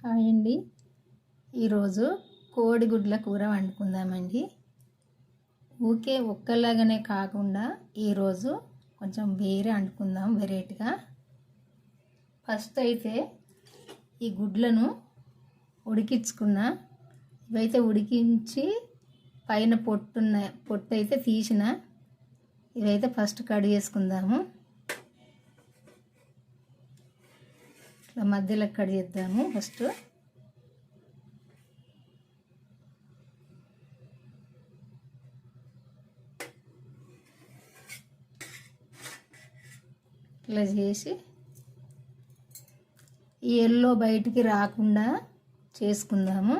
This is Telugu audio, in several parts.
హాయ్ అండి. ఈరోజు కోడిగుడ్ల కూర వండుకుందామండి. ఊకే ఒక్కలాగానే కాకుండా ఈరోజు కొంచెం వేరే వండుకుందాం, వెరైటీగా. ఫస్ట్ అయితే ఈ గుడ్లను ఉడికించుకున్నా. ఇవైతే ఉడికించి పైన పొట్టు అయితే తీసిన. ఇవైతే ఫస్ట్ కడిగేసుకుందాము. ఇట్లా మధ్యలో కడిగేద్దాము ఫస్ట్. ఇట్లా చేసి ఈ ఎల్లో బయటికి రాకుండా చేసుకుందాము.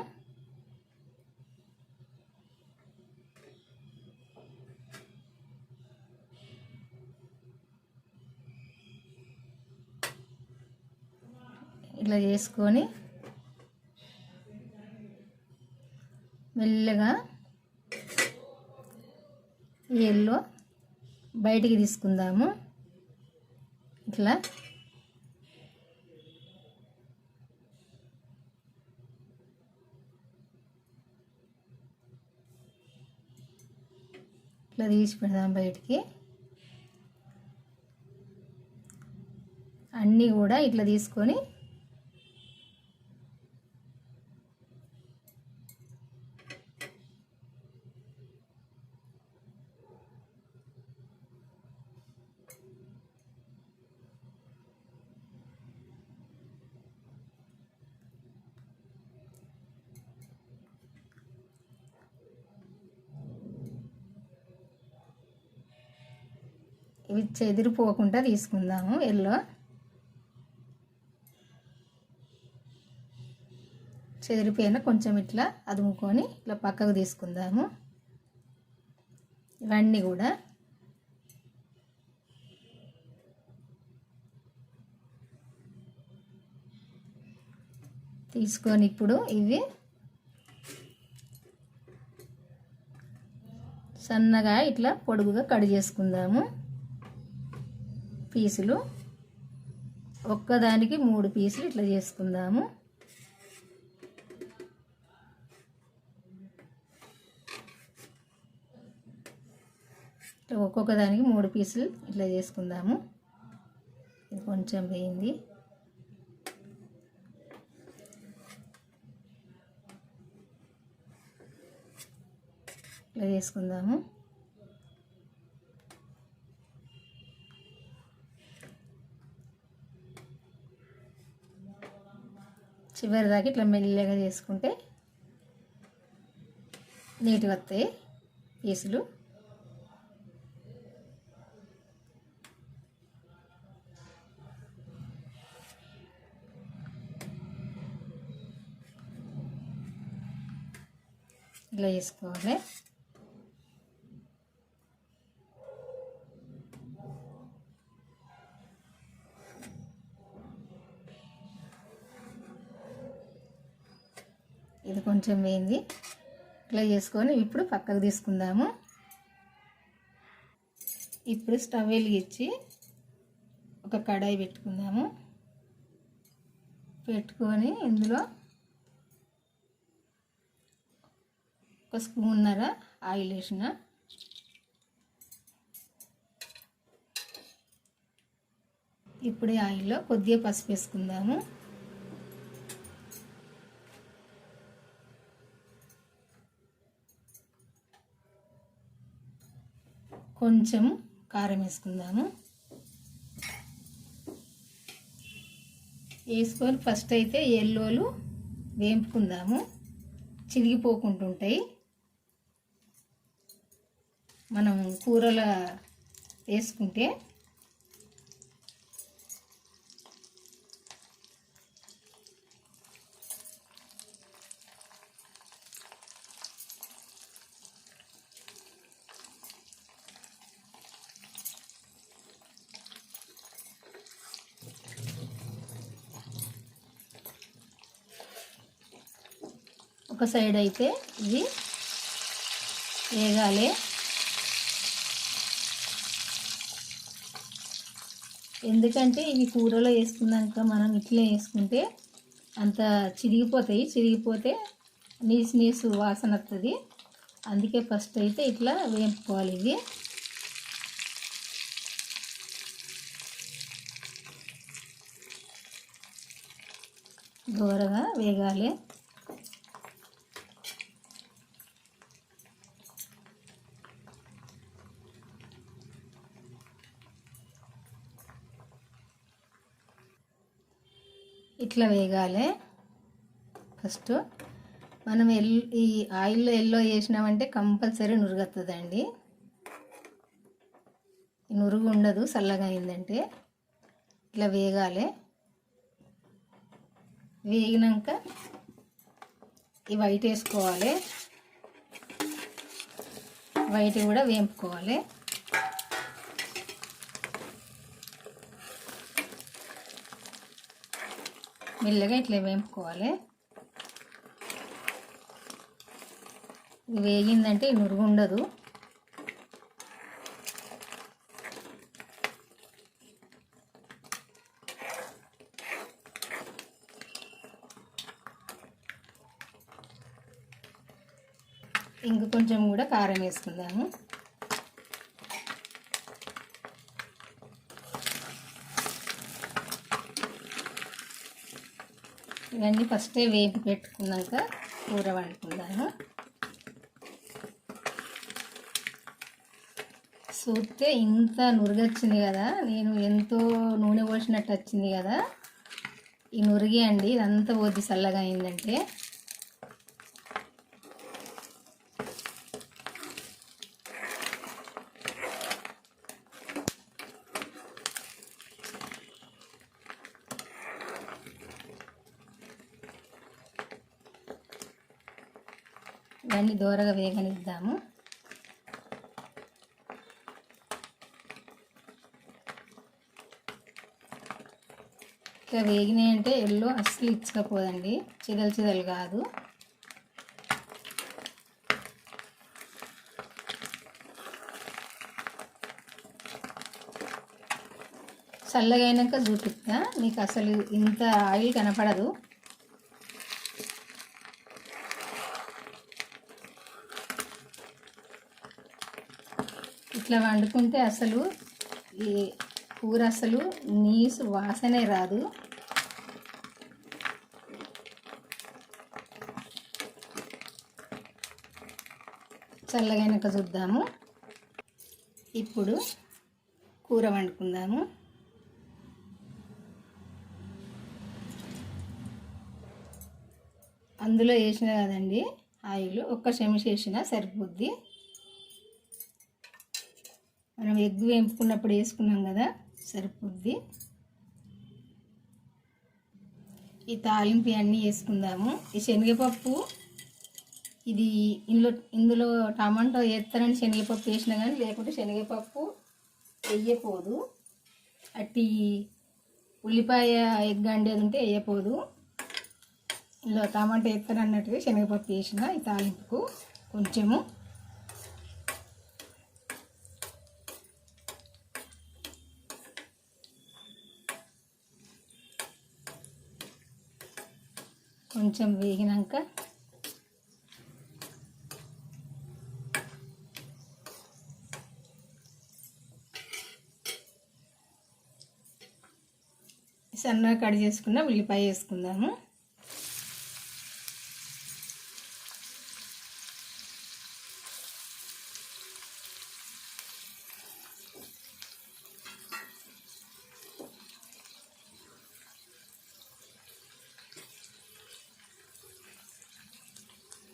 ఇట్లా చేసుకొని మెల్లగా ఈ ఎల్లో బయటికి తీసుకుందాము. ఇట్లా ఇట్లా తీసి పెడదాం బయటికి. అన్నీ కూడా ఇట్లా తీసుకొని ఇవి చెదిరిపోకుండా తీసుకుందాము. ఎల్లో చెదిరిపోయిన కొంచెం ఇట్లా అదుముకొని ఇట్లా పక్కకు తీసుకుందాము. ఇవన్నీ కూడా తీసుకొని ఇప్పుడు ఇవి సన్నగా ఇట్లా పొడుగుగా కట్ చేసుకుందాము. పీసులు ఒక్కదానికి 3 పీసులు ఇట్లా చేసుకుందాము. ఒక్కొక్క దానికి 3 పీసులు ఇట్లా చేసుకుందాము. ఇది కొంచెం వేయింది. ఇట్లా చేసుకుందాము. చివరి దాకా ఇట్లా మెల్లగా చేసుకుంటే నీట్గా వస్తాయి పీసులు. ఇట్లా చేసుకోవాలి. ఇది కొంచెం వేయింది. ఇట్లా చేసుకొని ఇప్పుడు పక్కకు తీసుకుందాము. ఇప్పుడు స్టవ్ వెలిగించి ఒక కడాయి పెట్టుకుందాము. పెట్టుకొని ఇందులో 1 స్పూన్నర ఆయిల్ వేసిన. ఇప్పుడు ఆయిల్లో కొద్దిగా పసుపు వేసుకుందాము. కొంచెం కారం వేసుకుందాము. వేసుకొని ఫస్ట్ అయితే ఎల్లోలు వేంపుకుందాము, చిరిగిపోకుంటుంటాయి. మనం కూరలో వేసుకుంటే ఒక సైడ్ అయితే ఇది వేగాలి. ఎందుకంటే ఇవి కూరలో వేసుకున్నాక మనం ఇట్లే వేసుకుంటే అంత చిరిగిపోతే నీసు వాసన వస్తుంది. అందుకే ఫస్ట్ అయితే ఇట్లా వేపుకోవాలి. ఇవి దూరగా వేగాలి. ఇట్లా వేగాలి. ఫస్ట్ మనం ఈ ఆయిల్లో ఎల్లో వేసినామంటే కంపల్సరీ నురుగొస్తుందండి. నురుగు ఉండదు చల్లగా అయిందంటే. ఇట్లా వేగాలి. వేగినాక ఈ వైట్ వేసుకోవాలి. వైట్ కూడా వేపుకోవాలి. మెల్లగా ఇట్లా వేపుకోవాలి. వేగిందంటే నురుగు ఉండదు. ఇంక కొంచెం కూడా కారం వేసుకుందాము. ఇవన్నీ ఫస్టే వేపి పెట్టుకున్నాక కూర వండుకుందాము. చూస్తే ఇంత నురుగొచ్చింది కదా, నేను ఎంతో నూనె పోసినట్టు వచ్చింది కదా. ఈ నురిగి అండి ఇదంతా పోద్ది చల్లగా అయిందంటే. ఇవన్నీ దూరగా వేగనిద్దాము. ఇట్లా వేగినాయంటే ఎల్లో అస్సలు ఇచ్చకపోదండి, చిదలు కాదు. చల్లగా అయినాక చూపిస్తా మీకు. అసలు ఇంత ఆయిల్ కనపడదు. ఇట్లా వండుకుంటే అసలు ఈ కూర అసలు నీసు వాసనే రాదు. చల్లగైనాక చూద్దాము. ఇప్పుడు కూర వండుకుందాము. అందులో వేసిన కదండి ఆయిల్, ఒక్క చెంచా వేసినా సరిపోద్ది. మనం ఎగ్ వేపుకున్నప్పుడు వేసుకున్నాం కదా, సరిపోద్ది. ఈ తాలింపు అన్నీ వేసుకుందాము. ఈ శనగపప్పు ఇది ఇందులో టమాటో వేస్తారని శనగపప్పు వేసినా కానీ, లేకుంటే శనగపప్పు వేయపోదు. అట్టి ఉల్లిపాయ ఎగ్ అండేది ఉంటే వేయపోదు. ఇందులో టమాటో వేస్తారన్నట్టుగా శనగపప్పు వేసిన ఈ తాలింపుకు కొంచెము. కొంచెం వేగినాక సన్నగా కట్ చేసుకున్న ఉల్లిపాయ వేసుకుందాము.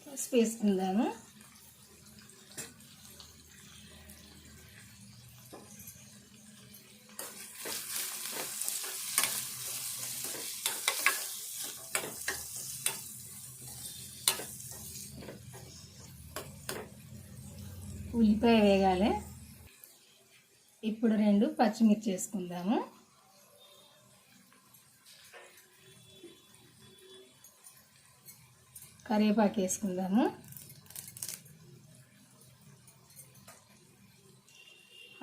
పసుపు వేసుకుందాము. ఉల్లిపాయ వేగాలి. ఇప్పుడు 2 పచ్చిమిర్చి వేసుకుందాము. కరివేపాకు వేసుకుందాము.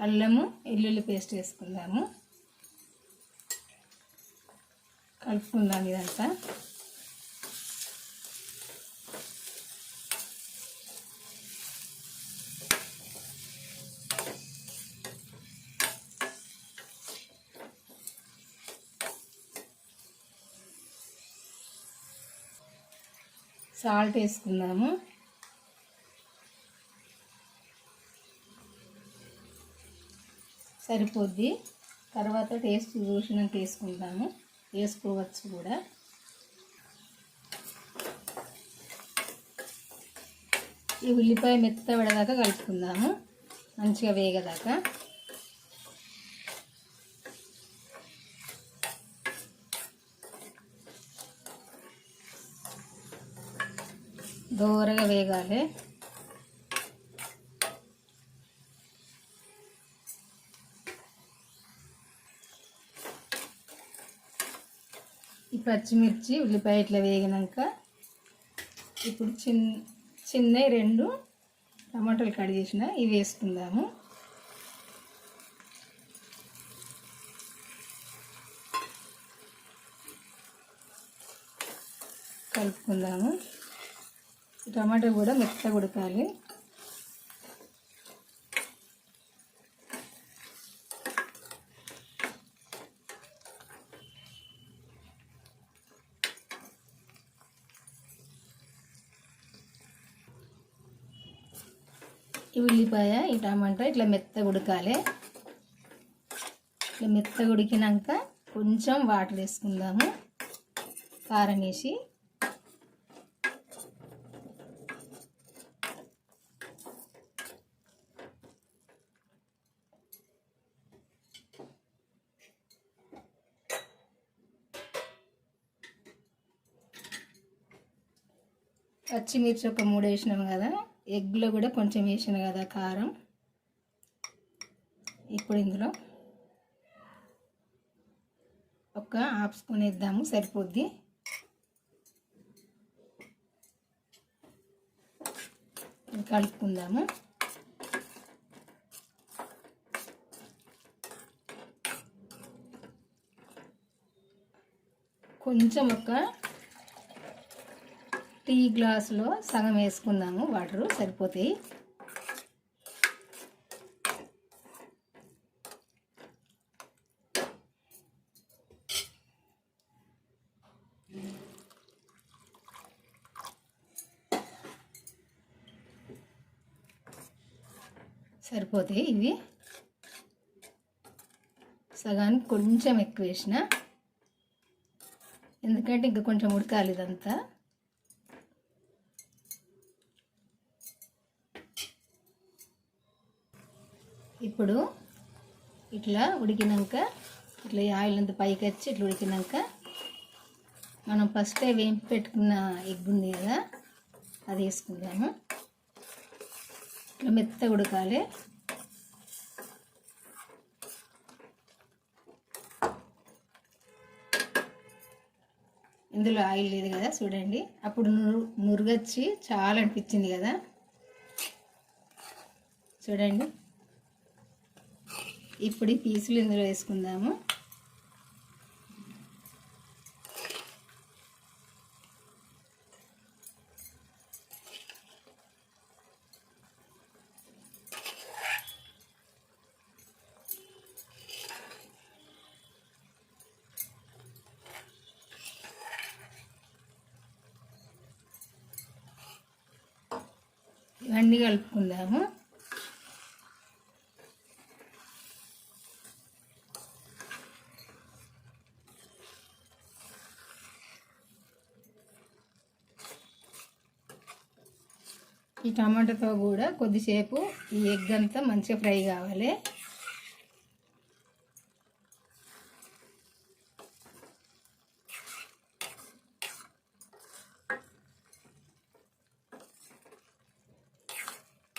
అల్లము వెల్లుల్లి పేస్ట్ వేసుకుందాము. కలుపుకుందాం ఇదంతా. సాల్ట్ వేసుకుందాము. సరిపోద్ది. తర్వాత టేస్ట్ చూసినాక వేసుకుంటాము, వేసుకోవచ్చు కూడా. ఈ ఉల్లిపాయ మెత్తబడేదాకా కలుపుకుందాము, మంచిగా వేగదాకా. దోరగా వేగాలి. ఈ పచ్చిమిర్చి ఉల్లిపాయ ఇట్లా వేగినాక ఇప్పుడు చిన్న 2 టమాటాలు కట్ చేసిన ఇవి వేసుకుందాము. కలుపుకుందాము. టమాటా కూడా మెత్తగా ఉడకాలి. ఈ ఉల్లిపాయ ఈ టమాటా ఇట్లా మెత్తగా ఉడకాలి. ఇట్లా మెత్తగా ఉడికినాక కొంచెం వాటర్ వేసుకుందాము, కారం వేసి. పచ్చిమిర్చి ఒక 3 వేసినాము కదా, ఎగ్లో కూడా కొంచెం వేసిన కదా కారం. ఇప్పుడు ఇందులో ఒక హాఫ్ స్పూన్ వేద్దాము, సరిపోద్ది. కలుపుకుందాము. కొంచెం ఒక టీ గ్లాసులో సగం వేసుకుందాము వాటరు, సరిపోతాయి. సరిపోతాయి ఇవి. సగానికి కొంచెం ఎక్కువ వేసిన, ఎందుకంటే ఇంకా కొంచెం ఉడకాలి ఇదంతా. ఇప్పుడు ఇట్లా ఉడికినాక, ఇట్లా ఆయిల్ అంతా పైకి వచ్చి ఇట్లా ఉడికినాక మనం ఫస్టే వేంపి పెట్టుకున్న ఎగ్ ఉంది కదా, అది వేసుకుందాము. ఇట్లా మెత్తగా ఉడకాలి. ఇందులో ఆయిల్ లేదు కదా చూడండి, అప్పుడు నురుగొచ్చి చాలా అనిపించింది కదా, చూడండి. ఇప్పుడు ఈ పీసులు ఇందులో వేసుకుందాము. ఇవన్నీ కలుపుకుందాము. ఈ టమాటాతో కూడా కొద్దిసేపు ఈ ఎగ్ అంతా మంచిగా ఫ్రై కావాలి.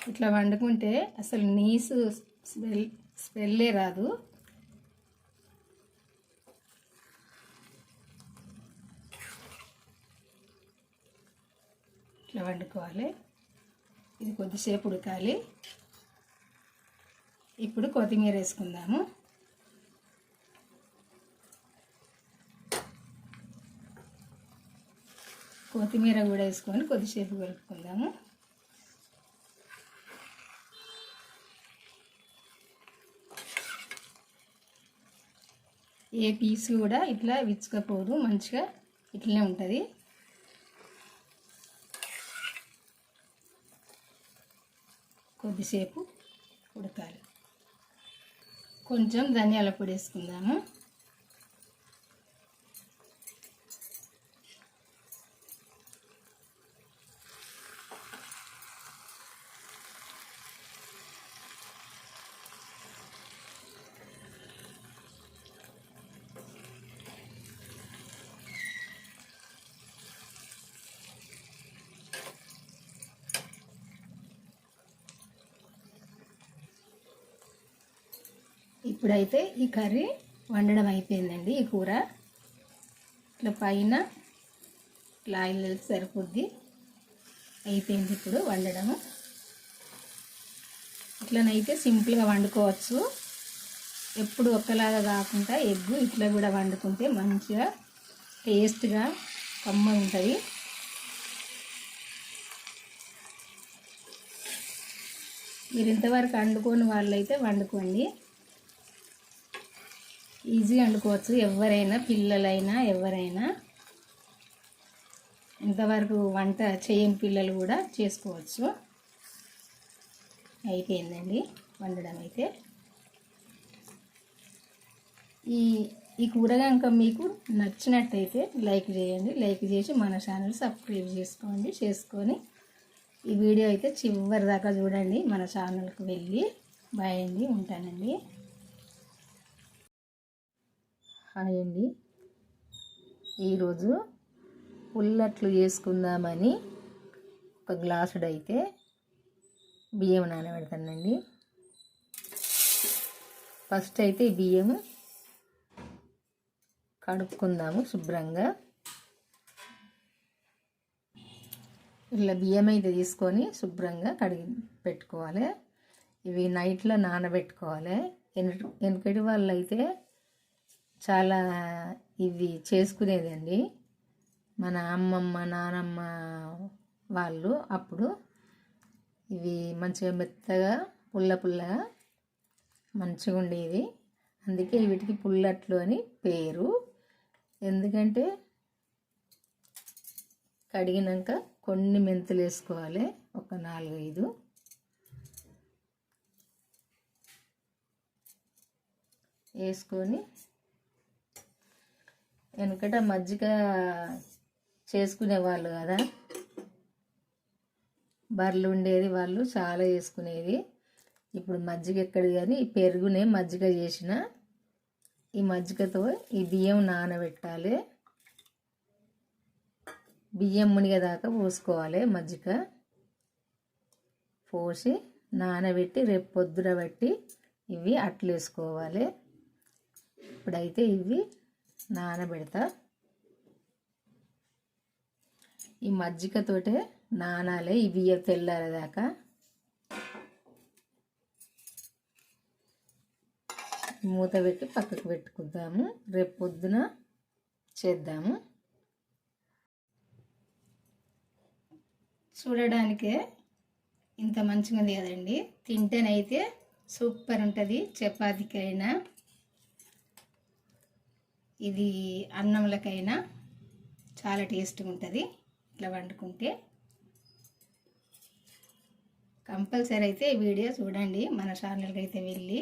ఇట్లా వండుకుంటే అసలు నీసు స్మెల్లే రాదు. ఇట్లా వండుకోవాలి. ఇది కొద్దిసేపు ఉడకాలి. ఇప్పుడు కొత్తిమీర వేసుకుందాము. కొత్తిమీర కూడా వేసుకొని కొద్దిసేపు కలుపుకుందాము. ఏ పీస్ కూడా ఇట్లా విచ్చుకపోదు, మంచిగా ఇట్లనే ఉంటుంది. కొద్దిసేపు ఉడకాలి. కొంచెం ధనియాల పొడి వేసుకుందాము. ఇప్పుడైతే ఈ కర్రీ వండడం అయిపోయిందండి. ఈ కూర ఇట్లా పైన ఇట్లా ఆయిల్ సరిపోద్ది, అయిపోయింది ఇప్పుడు వండడము. ఇట్లనైతే సింపుల్గా వండుకోవచ్చు. ఎప్పుడు ఒక్కలాగా కాకుండా ఎగ్గు ఇట్లా కూడా వండుకుంటే మంచిగా టేస్ట్గా కమ్మగా ఉంటుంది. మీరు ఇంతవరకు వండుకోని వాళ్ళైతే వండుకోండి. ఈజీగా వండుకోవచ్చు. ఎవరైనా, పిల్లలైనా ఎవరైనా, ఇంతవరకు వంట చేయని పిల్లలు కూడా చేసుకోవచ్చు. అయిపోయిందండి వండడం అయితే. ఈ కూర కనుక మీకు నచ్చినట్టయితే లైక్ చేయండి. లైక్ చేసి మన ఛానల్ సబ్స్క్రైబ్ చేసుకొని ఈ వీడియో అయితే చివరి దాకా చూడండి. మన ఛానల్కి వెళ్ళి బాయ్ అండి, ఉంటానండి. హాయ్ అండి. ఈరోజు పుల్లట్లు చేసుకుందామని ఒక గ్లాసుడు అయితే బియ్యం నానబెడతానండి. ఫస్ట్ అయితే ఈ బియ్యం కడుక్కుందాము శుభ్రంగా. ఇట్లా బియ్యం అయితే తీసుకొని శుభ్రంగా కడిగి పెట్టుకోవాలి. ఇవి నైట్లో నానబెట్టుకోవాలి. వెనకటి వాళ్ళు అయితే చాలా ఇవి చేసుకునేదండి. మన అమ్మమ్మ, నానమ్మ వాళ్ళు అప్పుడు ఇవి మంచిగా మెత్తగా పుల్లగా మంచిగా ఉండేవి. అందుకే వీటికి పుల్లట్లు అని పేరు. ఎందుకంటే కడిగినాక కొన్ని మెంతులు వేసుకోవాలి, ఒక 4-5 వేసుకొని, వెనకట మజ్జిగ చేసుకునేవాళ్ళు కదా, బర్రెలు ఉండేది, వాళ్ళు చాలా చేసుకునేది. ఇప్పుడు మజ్జిగ ఎక్కడి కానీ ఈ పెరుగునే మజ్జిగ చేసిన, ఈ మజ్జిగతో ఈ బియ్యం నానబెట్టాలి. బియ్యం మునిగేదాకా పోసుకోవాలి. మజ్జిగ పోసి నానబెట్టి రేపు పొద్దున బట్టి ఇవి అట్లు వేసుకోవాలి. ఇప్పుడైతే ఇవి నానబెడతా. ఈ మజ్జిగతోటే నానాలి ఈ బియ్యం తెల్లారేదాకా. మూత పెట్టి పక్కకు పెట్టుకుందాము, రేపు పొద్దున చేద్దాము. చూడడానికే ఇంత మంచిగా ఉంది కదండి. తింటేనైతే సూపర్ ఉంటుంది. చపాతీకైనా, ఇది అన్నంలకైనా చాలా టేస్ట్గా ఉంటుంది. ఇట్లా వండుకుంటే కంపల్సరీ అయితే ఈ వీడియో చూడండి. మన ఛానల్కి అయితే వెళ్ళి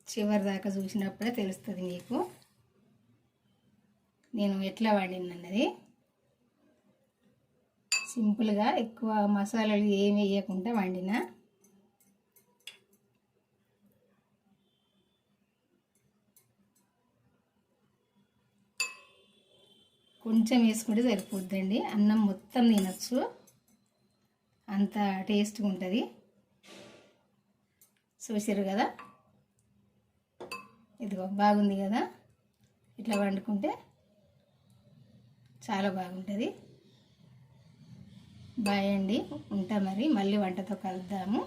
చివరి దాకా చూసినప్పుడే తెలుస్తుంది మీకు నేను ఎట్లా వండినన్నది. సింపుల్గా ఎక్కువ మసాలాలు ఏమి వేయకుండా వండిన. కొంచెం వేసుకుంటే సరిపోద్దండి. అన్నం మొత్తం తినచ్చు, అంత టేస్ట్గా ఉంటుంది. చూసారు కదా, ఇదిగో బాగుంది కదా. ఇట్లా వండుకుంటే చాలా బాగుంటుంది. బాయ్ అండి, ఉంటా మరి. మళ్ళీ వంటతో కలుద్దాము.